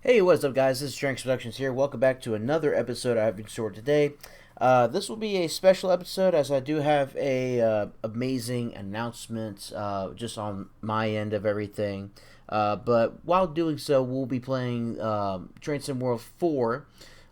Hey, what's up, guys? This is Tranks Productions here. Welcome back to another episode I have in store today. This will be a special episode as I do have a amazing announcement just on my end of everything. But while doing so, we'll be playing Trenton World 4.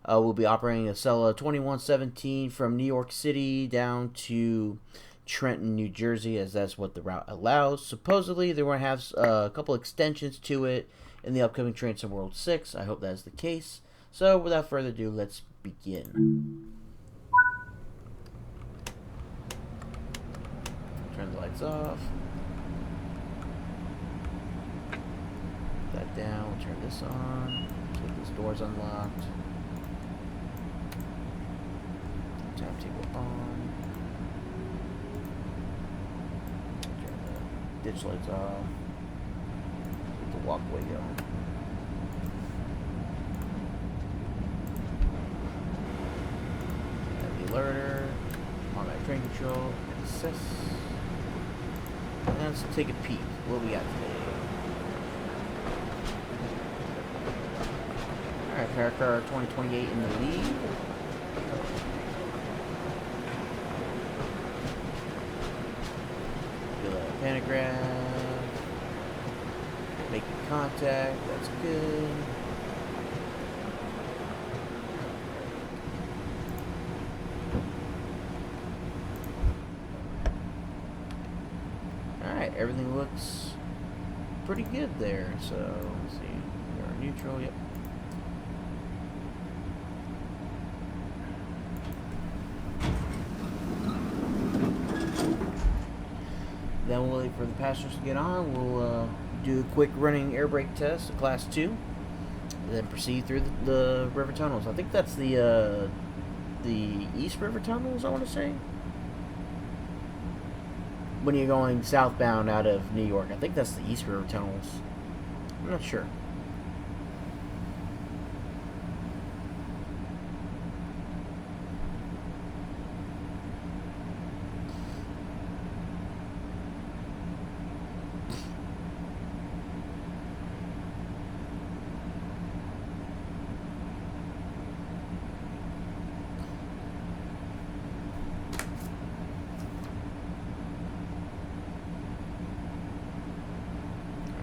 We'll be operating Acela 2117 from New York City down to Trenton, New Jersey, as that's what the route allows. Supposedly, they're going to have a couple extensions to it in the upcoming Trenton World 6. I hope that is the case. So, without further ado, let's begin. Turn the lights off. Put that down. Turn this on. Take this door's unlocked. Tap table on. Turn the ditch lights off. Keep the walkway going. And the alerter. Automatic train control. Assess. And let's take a peek. What we got today? Alright, Paracar 2028 in the lead. Do a pantograph. Making contact. That's good. Alright, everything looks pretty good there. So, let's see. We're neutral, yep. Then we'll wait for the passengers to get on. We'll do a quick running air brake test, a class 2. And then proceed through the river tunnels. I think that's the East River tunnels, I want to say. When you're going southbound out of New York. I think that's the East River tunnels. I'm not sure.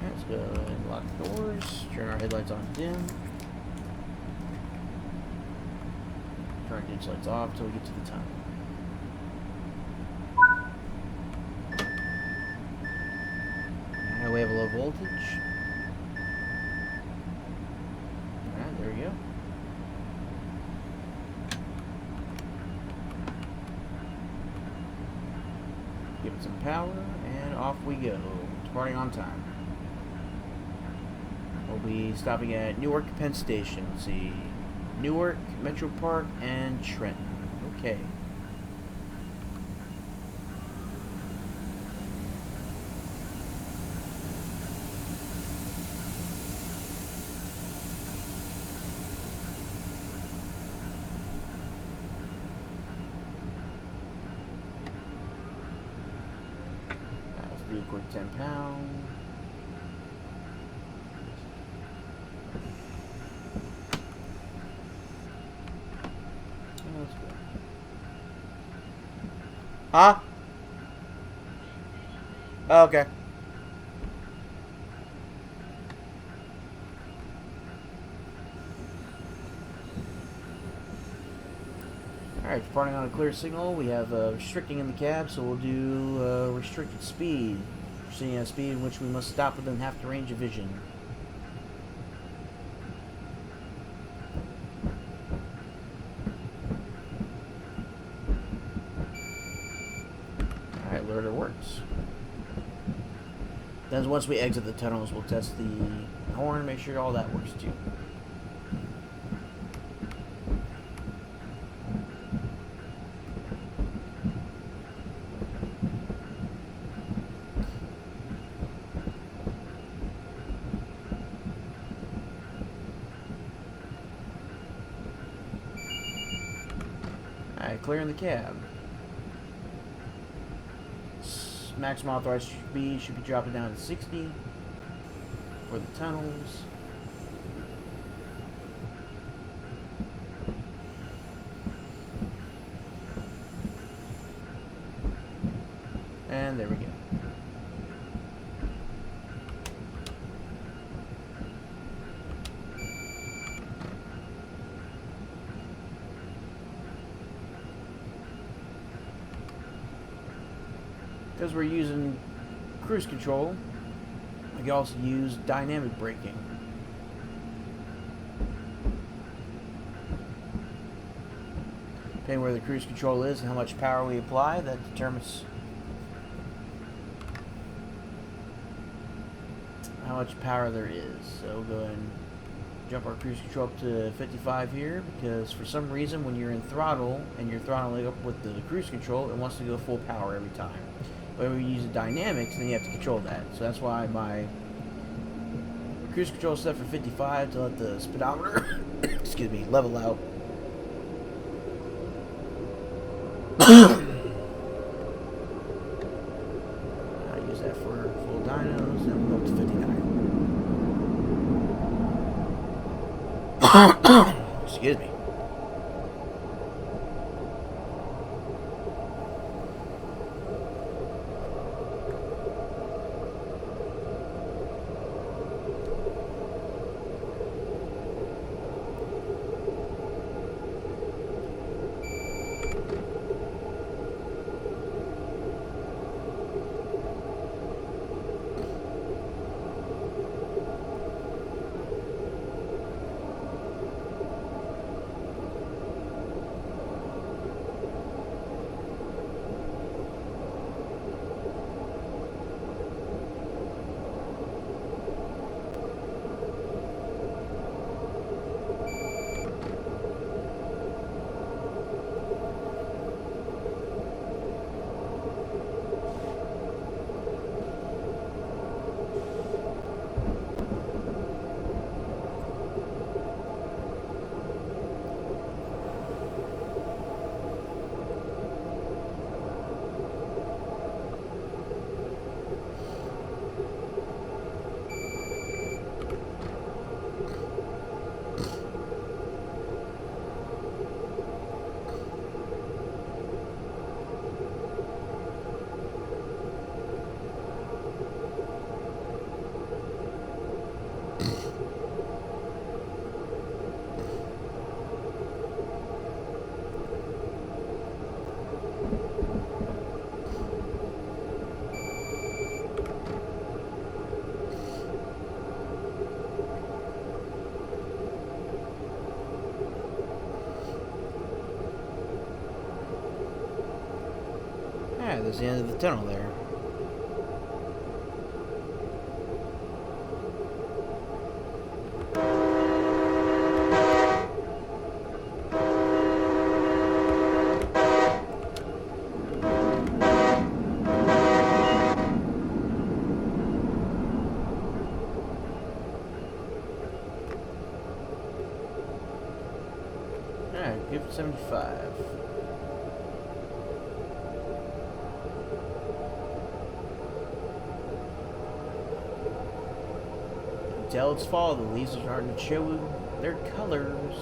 Let's go and lock the doors. Turn our headlights on dim. Turn our ditch lights off until we get to the tunnel. Alright, we have a low voltage. Alright, there we go. Give it some power, and off we go. Departing on time. We'll be stopping at Newark Penn Station. Let's see. Newark, Metro Park, and Trenton. Okay. Let's do a quick 10 pound. Huh? Oh, okay. Alright, departing on a clear signal. We have restricting in the cab, so we'll do restricted speed. Proceeding at a speed in which we must stop within half the range of vision. Alright, alerter works. Then once we exit the tunnels, we'll test the horn, make sure all that works too. Alright, clearing the cab. Maximum authorized speed should be dropping down to 60 for the tunnels. And there we go. Because we're using cruise control, we can also use dynamic braking. Depending where the cruise control is and how much power we apply, that determines how much power there is. So we'll go ahead and jump our cruise control up to 55 here, because for some reason when you're in throttle and you're throttling up with the cruise control, it wants to go full power every time. But when we use the dynamics, then you have to control that. So that's why my cruise control is set for 55 to let the speedometer excuse me, level out. I use that for full dynos, and we'll go up to 59. Excuse me. Yeah, there's the end of the tunnel there. Alright, give it 75. Tell it's fall, the leaves are starting to show their colors.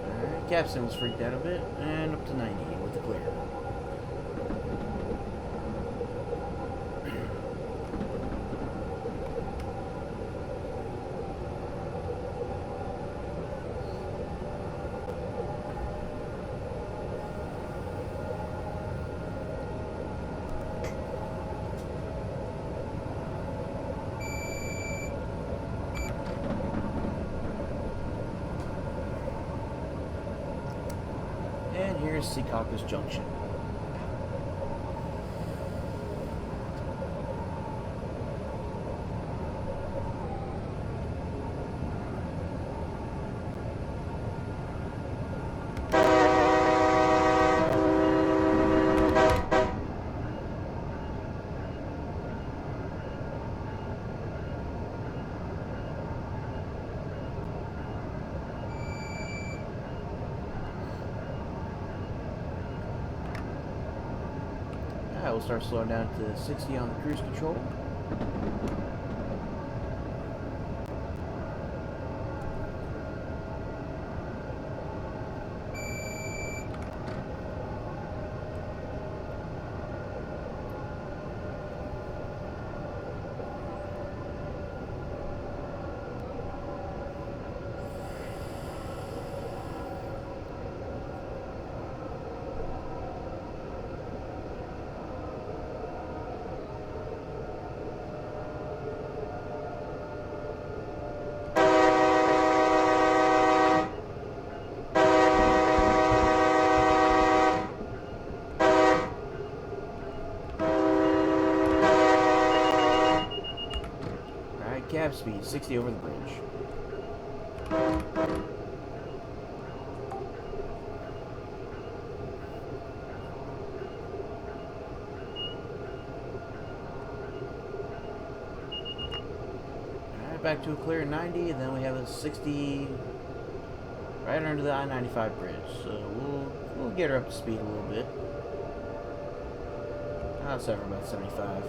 Alright, capstan was freaked out a bit, and up to 90 with the clear. And here's Secaucus Junction. We'll start slowing down to 60 on the cruise control. 95 speed, 60 over the bridge. Alright, back to a clear 90, and then we have a 60 right under the I-95 bridge. So we'll get her up to speed a little bit. I'll set her about 75.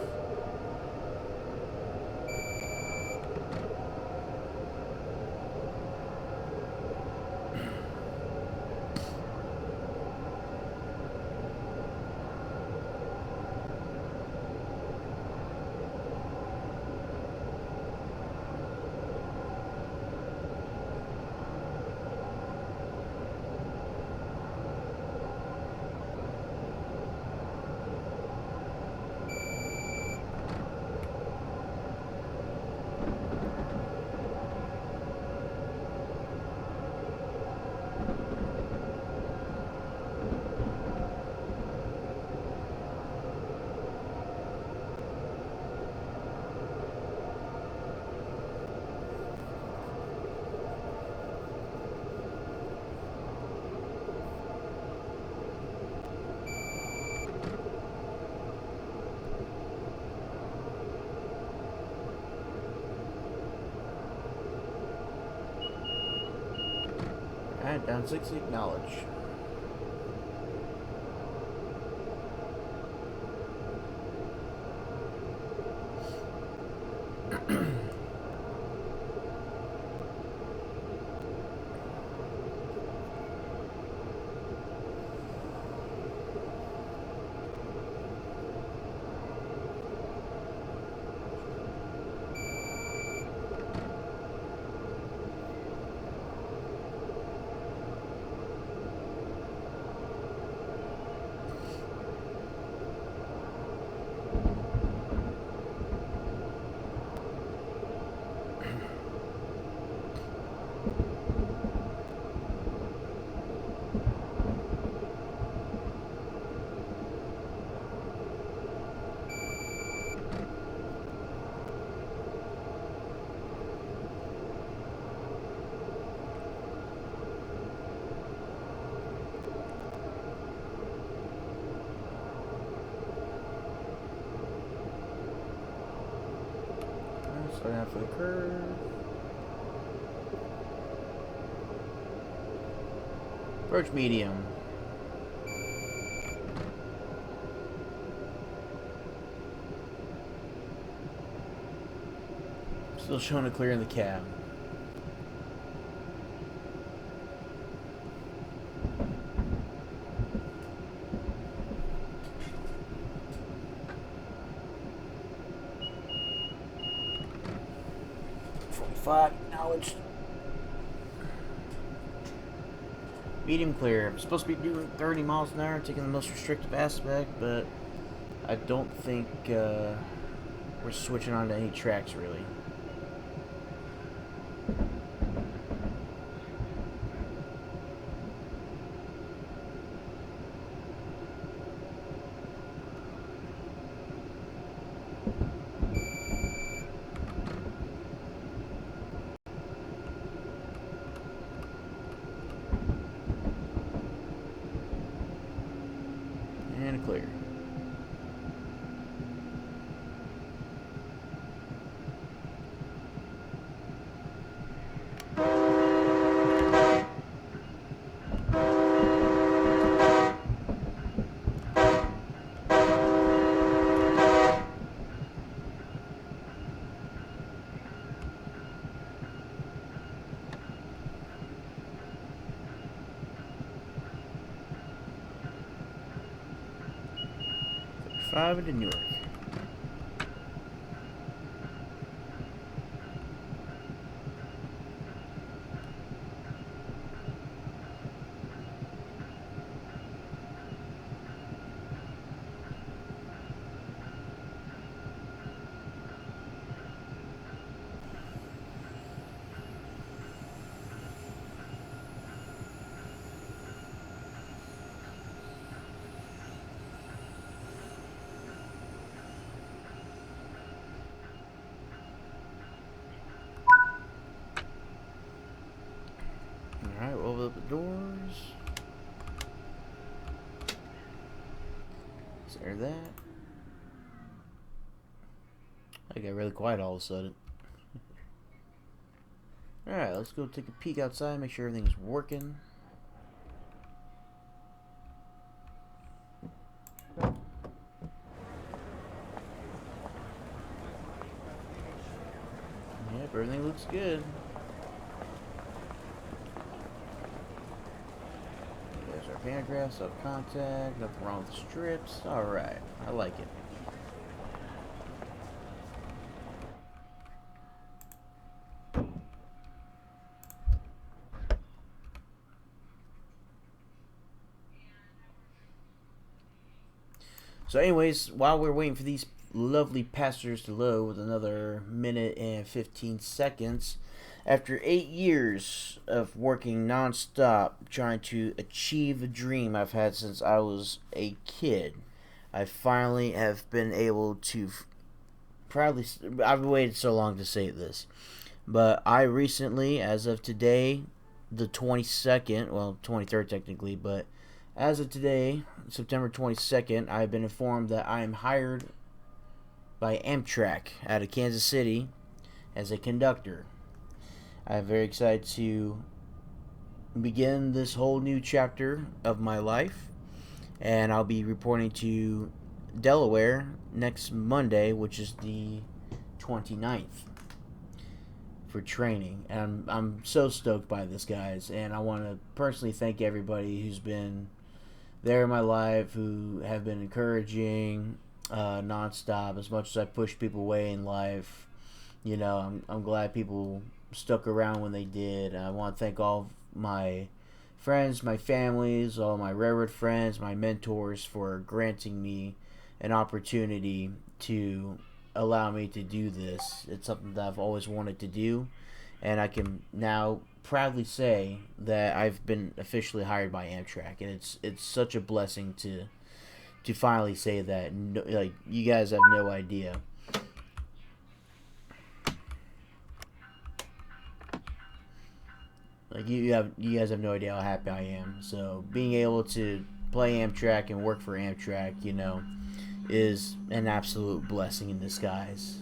Alright, down 60, acknowledge. Slow down for the curve. Approach medium. Still showing it clear in the cab. Acknowledged. Medium clear. I'm supposed to be doing 30 miles an hour, taking the most restrictive aspect, but I don't think we're switching on to any tracks really. And clear. Five into Newark. Alright, we'll open up the doors. Is there that? I got really quiet all of a sudden. Alright, let's go take a peek outside, make sure everything's working. Yep, everything looks good. There's our pantograph, self-contact, nothing wrong with the strips. Alright, I like it. So anyways, while we're waiting for these lovely passengers to load with another minute and 15 seconds, after 8 years of working non-stop trying to achieve a dream I've had since I was a kid, I finally have been able to proudly, I've waited so long to say this, but I recently, as of today, the 22nd, well 23rd technically, but as of today, September 22nd, I've been informed that I am hired by Amtrak out of Kansas City as a conductor. I'm very excited to begin this whole new chapter of my life, and I'll be reporting to Delaware next Monday, which is the 29th, for training. And I'm so stoked by this, guys, and I want to personally thank everybody who's been there in my life, who have been encouraging nonstop. As much as I push people away in life, you know, I'm glad people stuck around when they did. I want to thank all my friends, my families, all my railroad friends, my mentors for granting me an opportunity to allow me to do this. It's something that I've always wanted to do, and I can now proudly say that I've been officially hired by Amtrak, and it's such a blessing to finally say that. No, like, you guys have no idea. Like, you guys have no idea how happy I am. So being able to play Amtrak and work for Amtrak, you know, is an absolute blessing in disguise.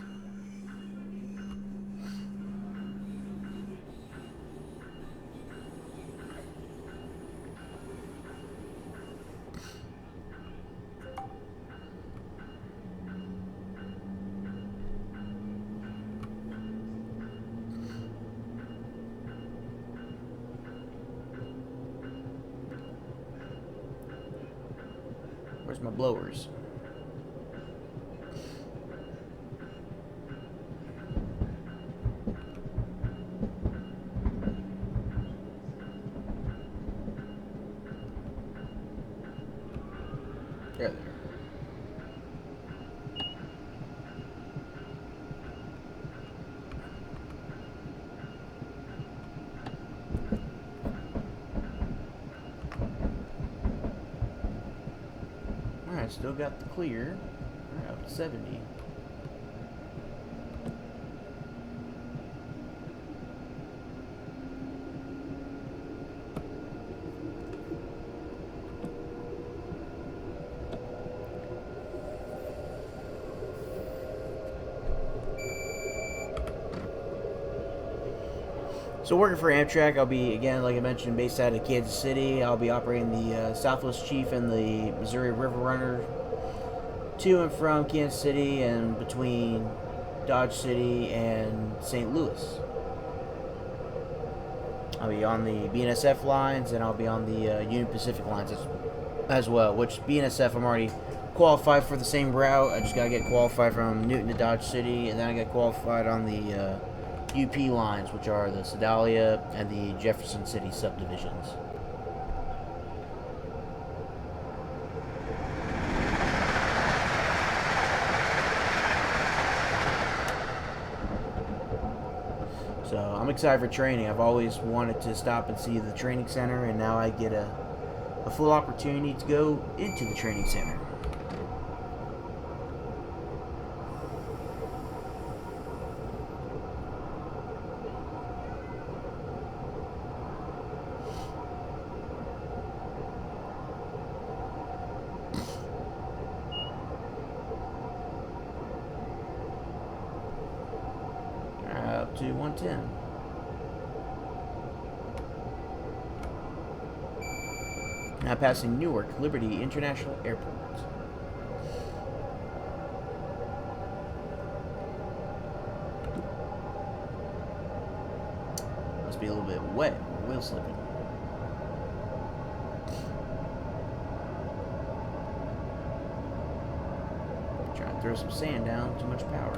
Where's my blowers? There they are. Alright, still got the clear. Alright, up to 70. So working for Amtrak, I'll be, again, like I mentioned, based out of Kansas City. I'll be operating the Southwest Chief and the Missouri River Runner to and from Kansas City and between Dodge City and St. Louis. I'll be on the BNSF lines, and I'll be on the Union Pacific lines as well, which BNSF I'm already qualified for the same route. I just got to get qualified from Newton to Dodge City, and then I get qualified on the UP lines, which are the Sedalia and the Jefferson City subdivisions. So I'm excited for training. I've always wanted to stop and see the training center, and now I get a full opportunity to go into the training center. to 110. Now passing Newark Liberty International Airport. Must be a little bit wet. Wheel slipping. Try to throw some sand down. Too much power.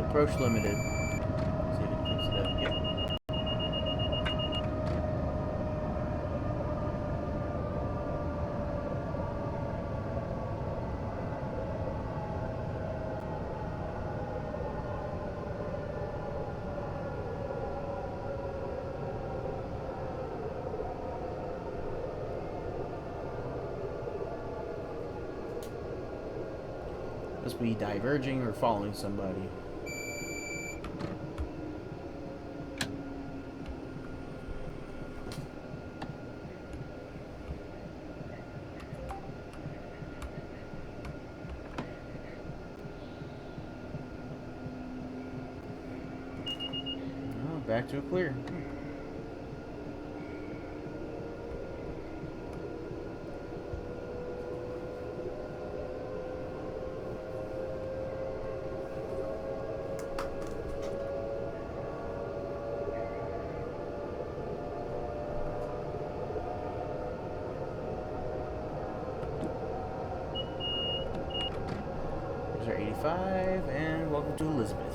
Approach limited. See if it picks it up. Yep. Must be diverging or following somebody. Back to a clear. There's our 85, and welcome to Elizabeth.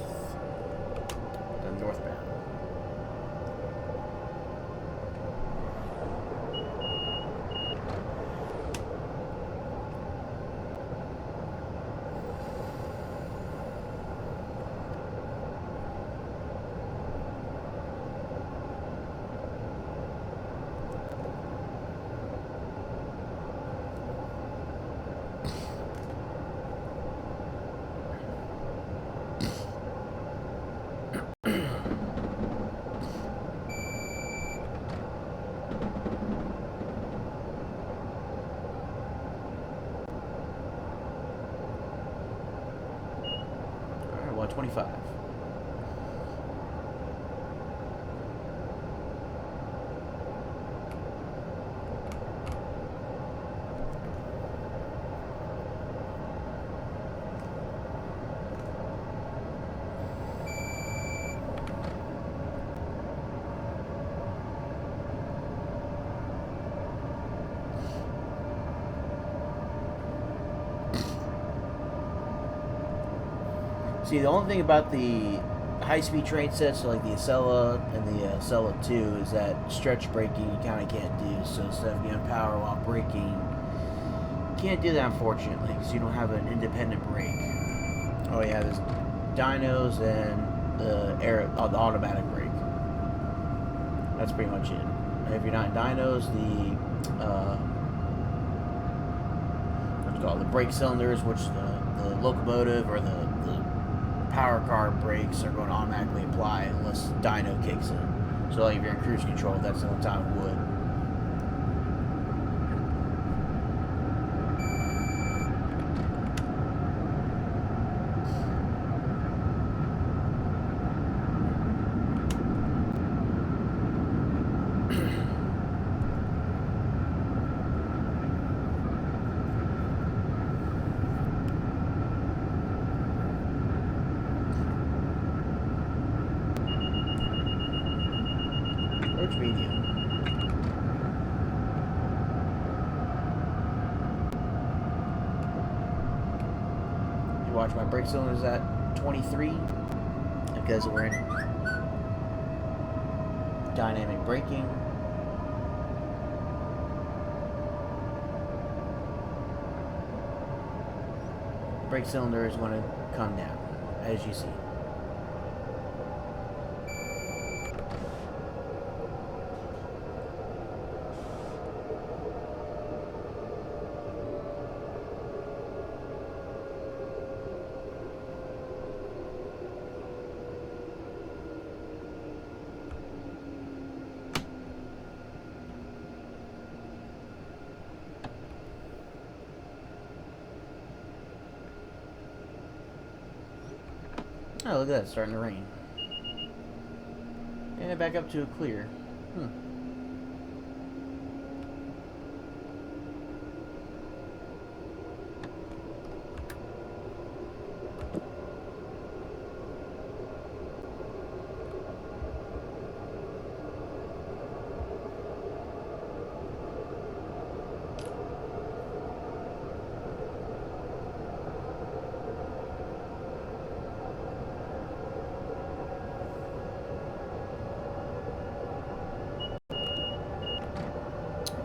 The northbound. Alright, 125. See, the only thing about the high-speed train sets, so like the Acela and the Acela 2, is that stretch braking you kind of can't do. So instead of getting power while braking, you can't do that, unfortunately, because you don't have an independent brake. Oh yeah, there's dynos and the automatic brake. That's pretty much it. If you're not in dynos, the what's it called, the brake cylinders, which the locomotive or the power car brakes are going to automatically apply unless dyno kicks in. So like if you're in cruise control, that's the only time it would. medium. You watch my brake cylinder's at 23 because we're in dynamic braking. The brake cylinder is going to come down, as you see. Oh, look at that, it's starting to rain. And back up to a clear.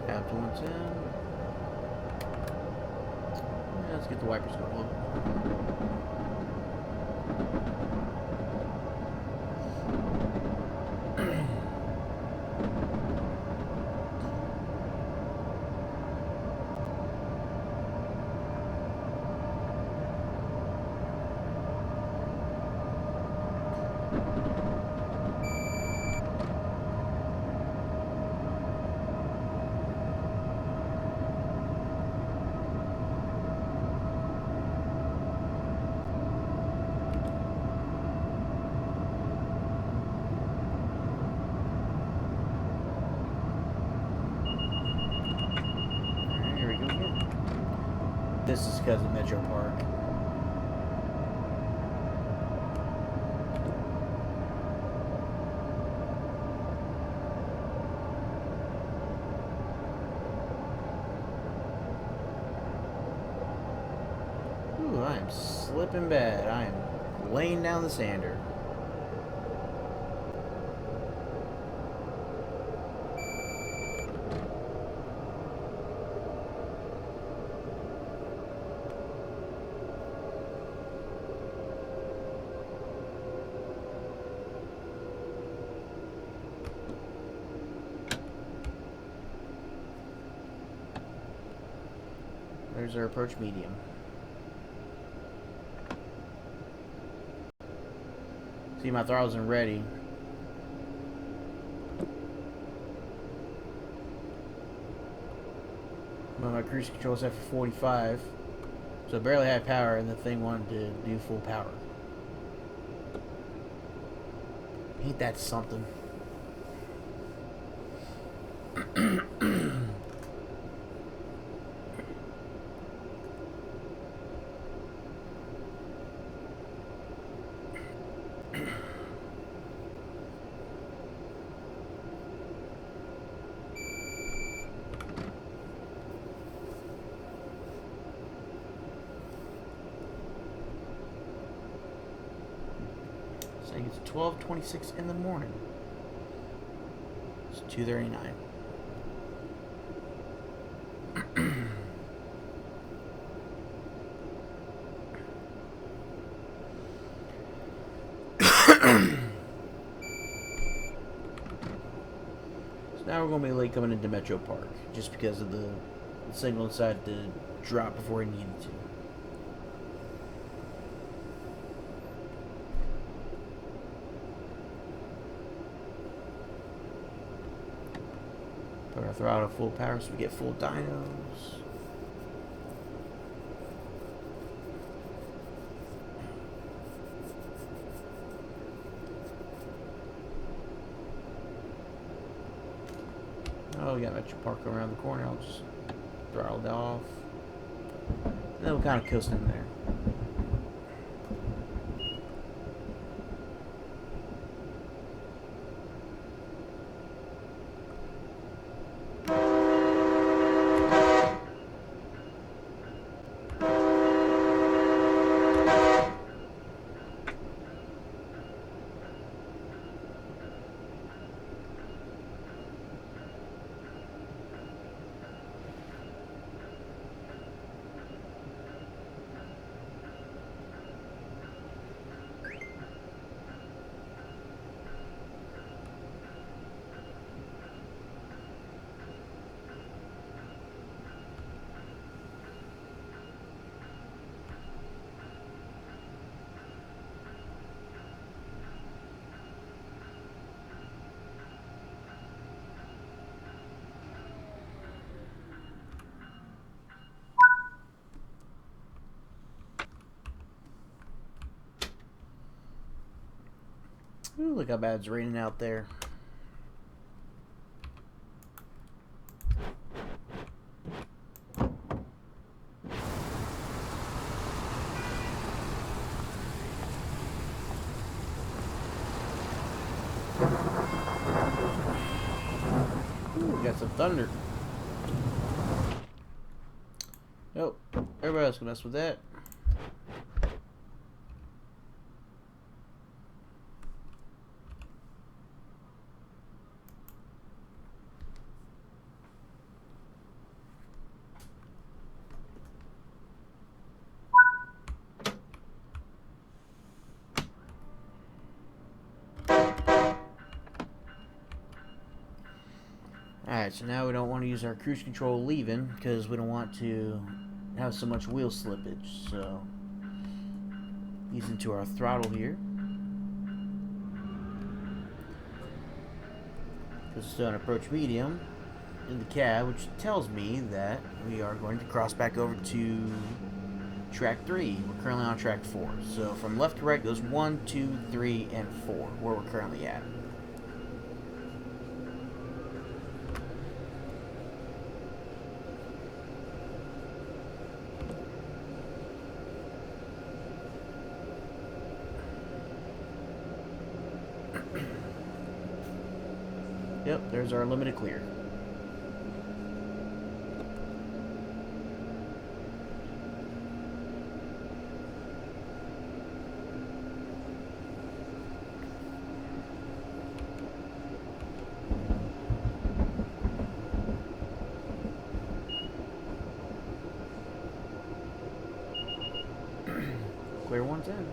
Down to 110. Yeah, let's get the wipers going a little bit This is because of Metro Park. Ooh, I am slipping bad. I am laying down the sander. There's our approach medium. See, my throttle isn't ready. But my cruise control is set for 45. So I barely had power and the thing wanted to do full power. Ain't that something? Saying it's 12:26 in the morning. It's 2:39. So now we're going to be late coming into Metro Park just because of the signal decided to drop before it needed to. Put our throttle at full power so we get full dynos. Oh, we got Metro Park around the corner. I'll just throttle it off. And then we'll kind of coast in there. Ooh, look how bad it's raining out there. Ooh, we got some thunder. Nope, everybody else can mess with that. Alright, so now we don't want to use our cruise control leaving because we don't want to have so much wheel slippage. So, ease into our throttle here. This is still an approach medium in the cab, which tells me that we are going to cross back over to track 3. We're currently on track 4. So from left to right goes 1, 2, 3, and 4, where we're currently at. Yep, there's our limited clear. Clear one's in.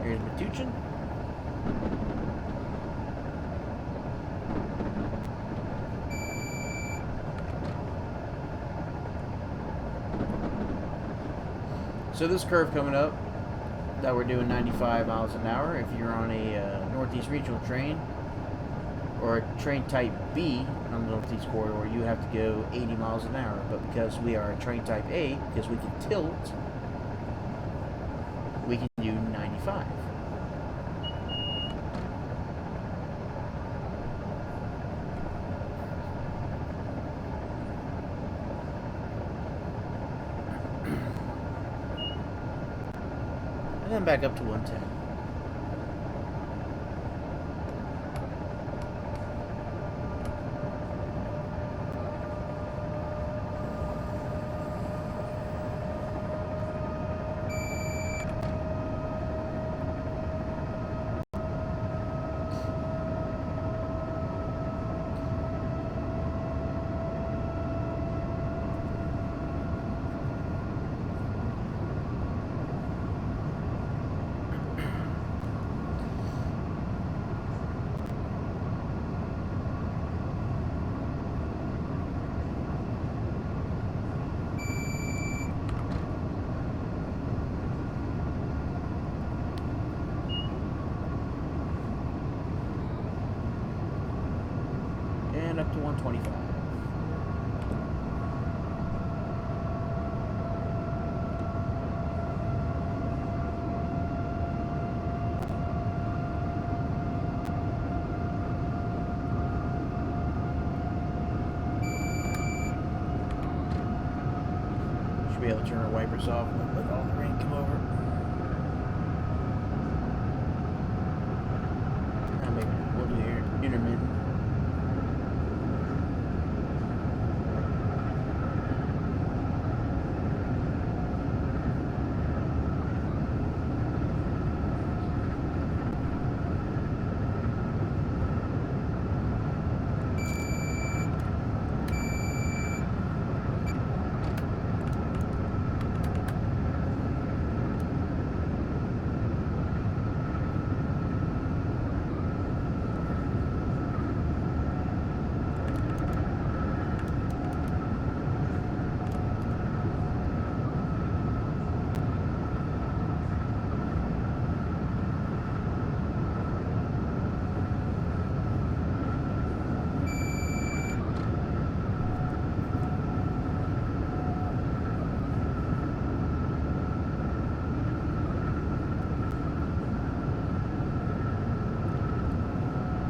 Here's Matuchin. So this curve coming up that we're doing 95 miles an hour, if you're on a Northeast Regional train or a train type B on the Northeast Corridor, you have to go 80 miles an hour. But because we are a train type A, because we can tilt, we can do 95. And then back up to 110. coming up to 125. Should be able to turn our wipers off and let all the rain come over. Maybe we'll do intermittent.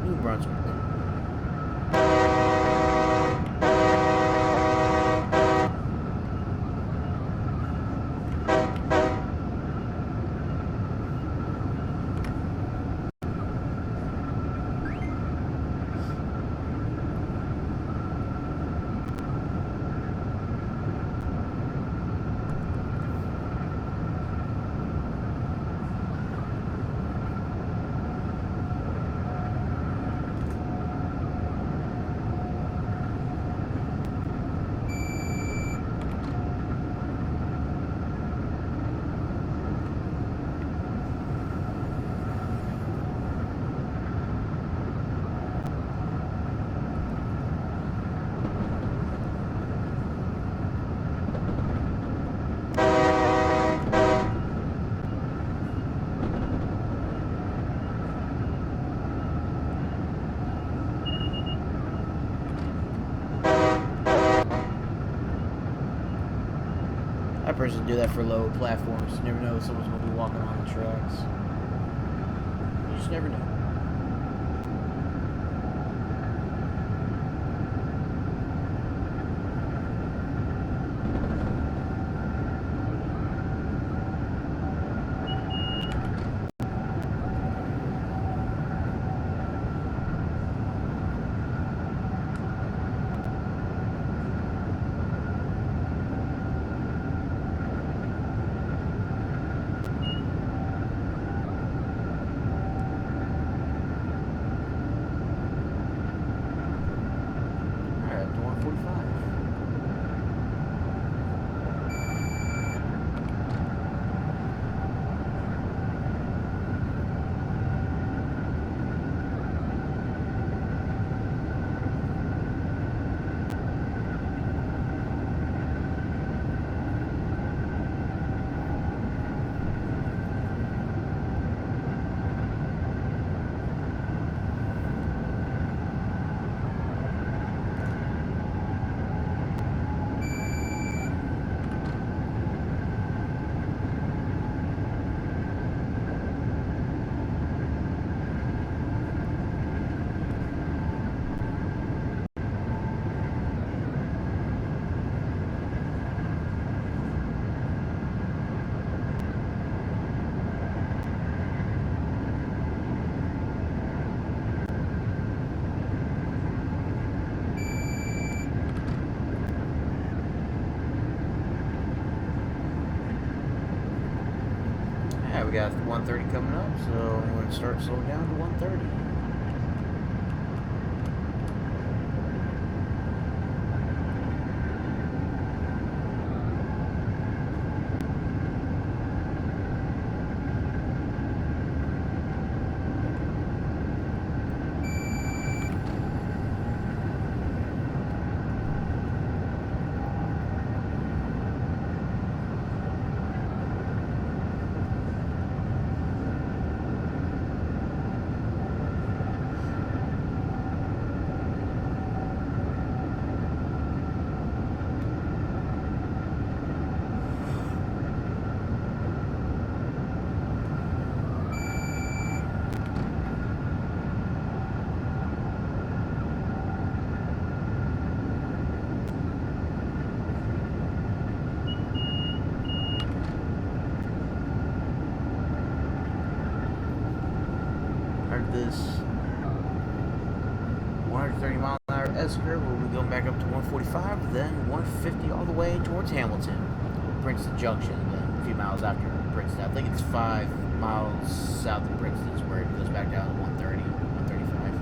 New Brunswick. I personally do that for low platforms. You never know if someone's going to be walking on the tracks. You just never know. Yeah, we got 130 coming up, so I'm going to start slowing down to 130. 130 mile an hour S curve. We'll be going back up to 145, then 150 all the way towards Hamilton, Princeton Junction, then a few miles after Princeton. I think it's 5 miles south of Princeton is where it goes back down to 130, 135.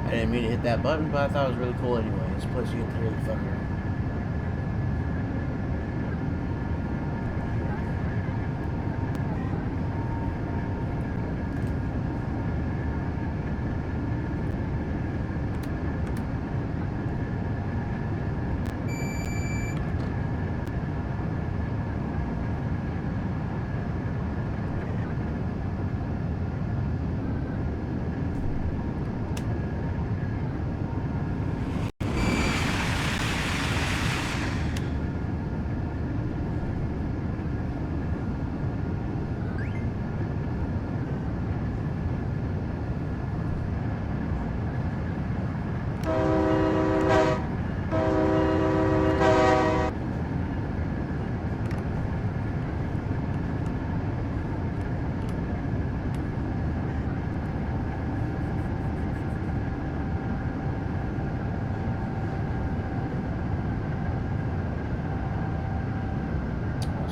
I didn't mean to hit that button, but I thought it was really cool anyways. Plus, you get to hear the thunder.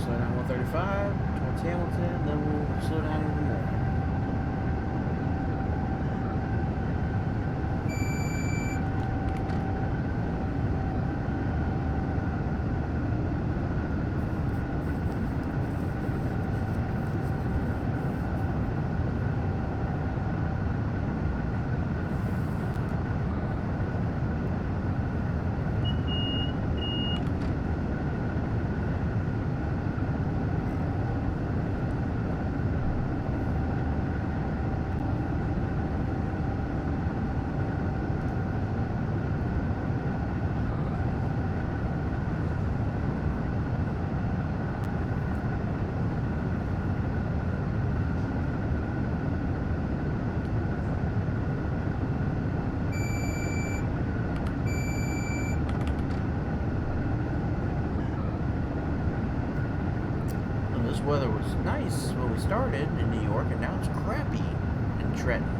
Slow down 135 towards Hamilton, then we'll slow down even more. This weather was nice when we started in New York, and now it's crappy in Trenton.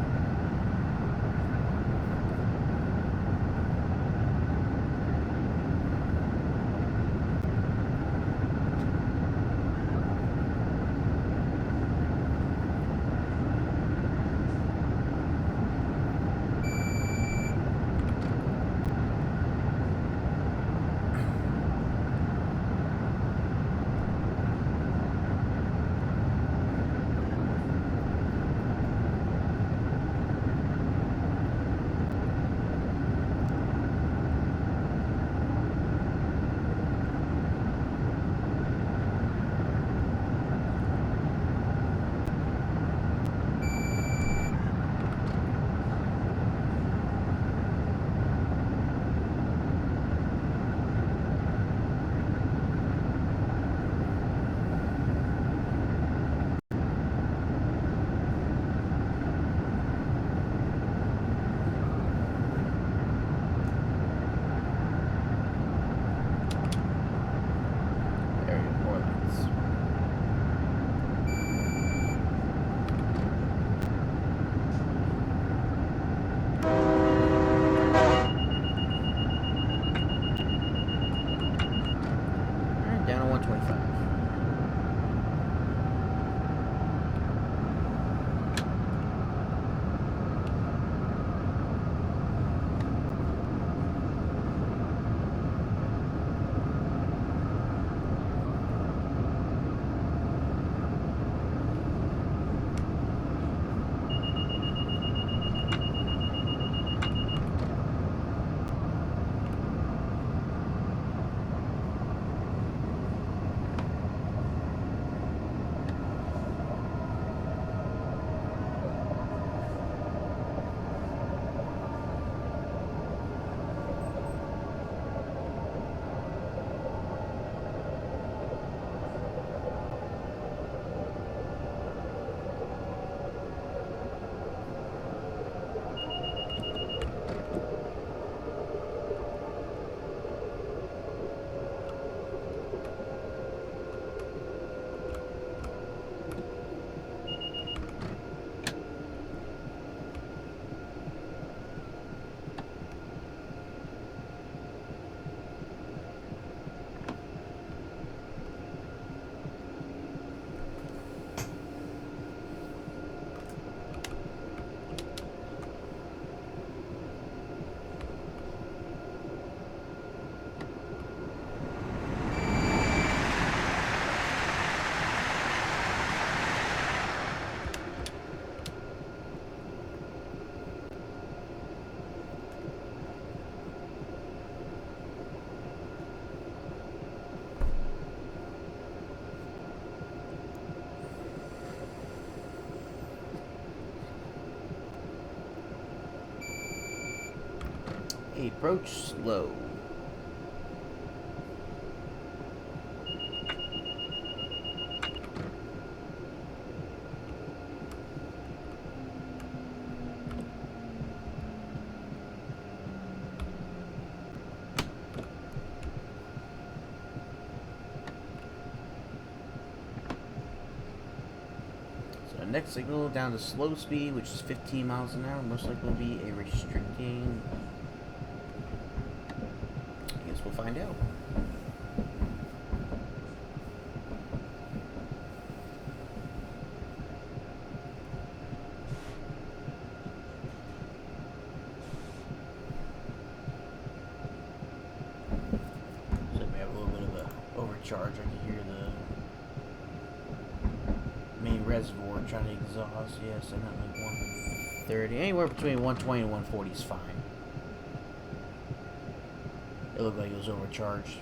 Approach slow. Next signal down to slow speed, which is 15 miles an hour. Most likely will be a restricting. I guess we'll find out. So we have a little bit of a overcharge. I can hear the main reservoir trying to exhaust. Yes, and not like 130. Anywhere between 120 and 140 is fine. It looked like it was overcharged.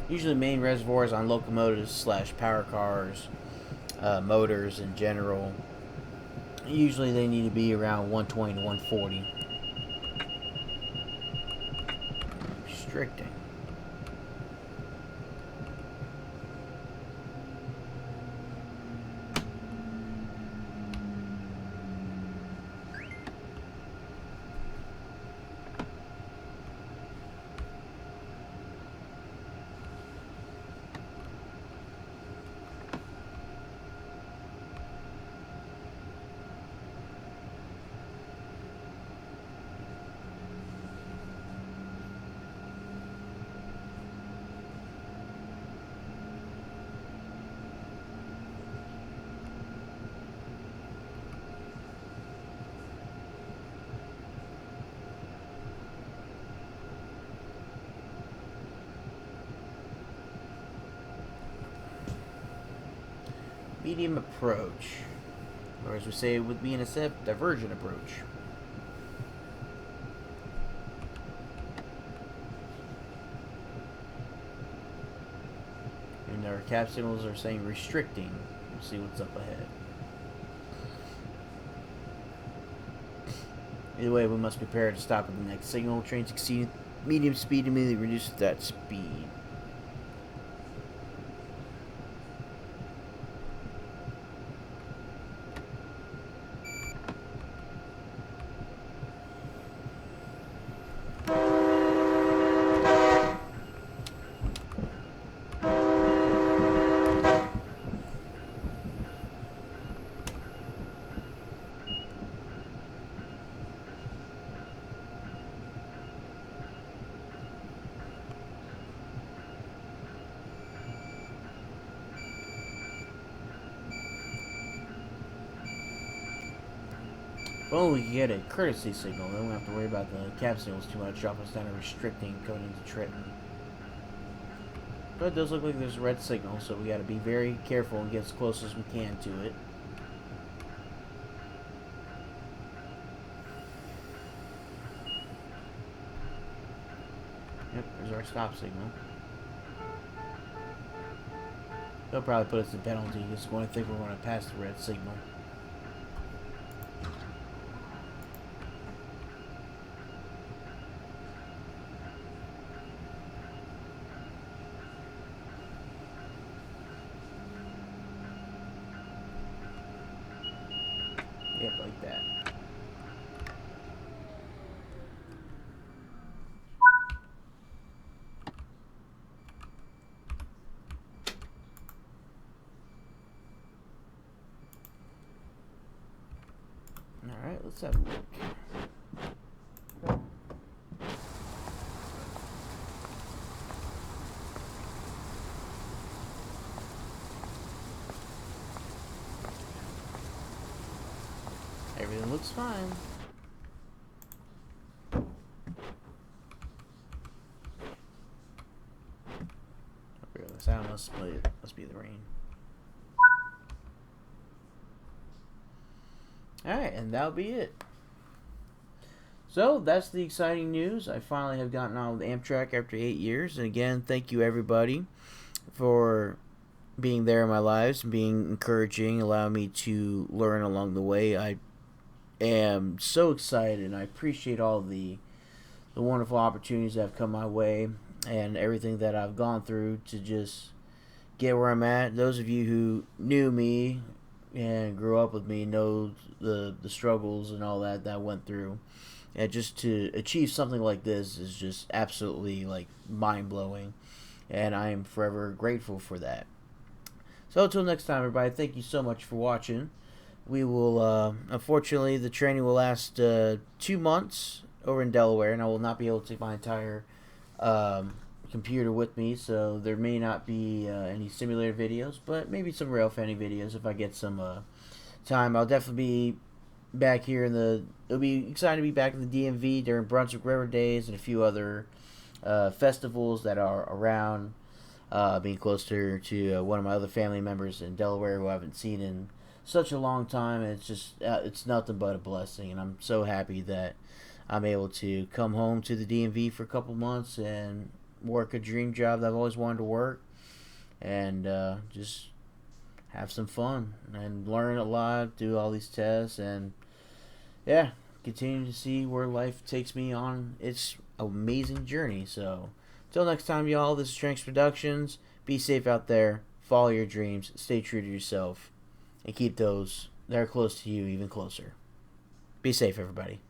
Usually main reservoirs on locomotives / power cars, motors in general, usually they need to be around 120 to 140. Restricting. Medium approach, or as we say with BNSF, divergent approach. And our cap signals are saying restricting. We'll see what's up ahead. Either way, we must be prepared to stop at the next signal. Trains exceeding medium speed immediately reduces that speed. If only we could get a courtesy signal, then we don't have to worry about the cab signals too much, drop us down to restricting going into Trenton. But it does look like there's a red signal, so we gotta be very careful and get as close as we can to it. Yep, there's our stop signal. They'll probably put us in penalty, just going to think we're going to pass the red signal. Yep, like that. Alright, let's have a look. Everything looks fine. The sound must be the rain. Alright, and that'll be it. So, that's the exciting news. I finally have gotten on with Amtrak after 8 years. And again, thank you everybody for being there in my lives and being encouraging, allowing me to learn along the way. I am so excited, and I appreciate all the wonderful opportunities that have come my way and everything that I've gone through to just get where I'm at. Those of you who knew me and grew up with me know the struggles and all that I went through. And just to achieve something like this is just absolutely like mind blowing, and I am forever grateful for that. So until next time, everybody, thank you so much for watching. We will, unfortunately, the training will last 2 months over in Delaware, and I will not be able to take my entire computer with me, so there may not be any simulator videos, but maybe some rail fanning videos if I get some time. I'll definitely be back here in the. It'll be exciting to be back in the DMV during Brunswick River Days and a few other festivals that are around. Being closer to one of my other family members in Delaware who I haven't seen in such a long time. It's just it's nothing but a blessing, and I'm so happy that I'm able to come home to the DMV for a couple months and work a dream job that I've always wanted to work, and just have some fun and learn a lot, do all these tests, and yeah, continue to see where life takes me on its amazing journey. So, till next time, y'all, this is Tranks Productions. Be safe out there, follow your dreams, stay true to yourself, and keep those that are close to you even closer. Be safe, everybody.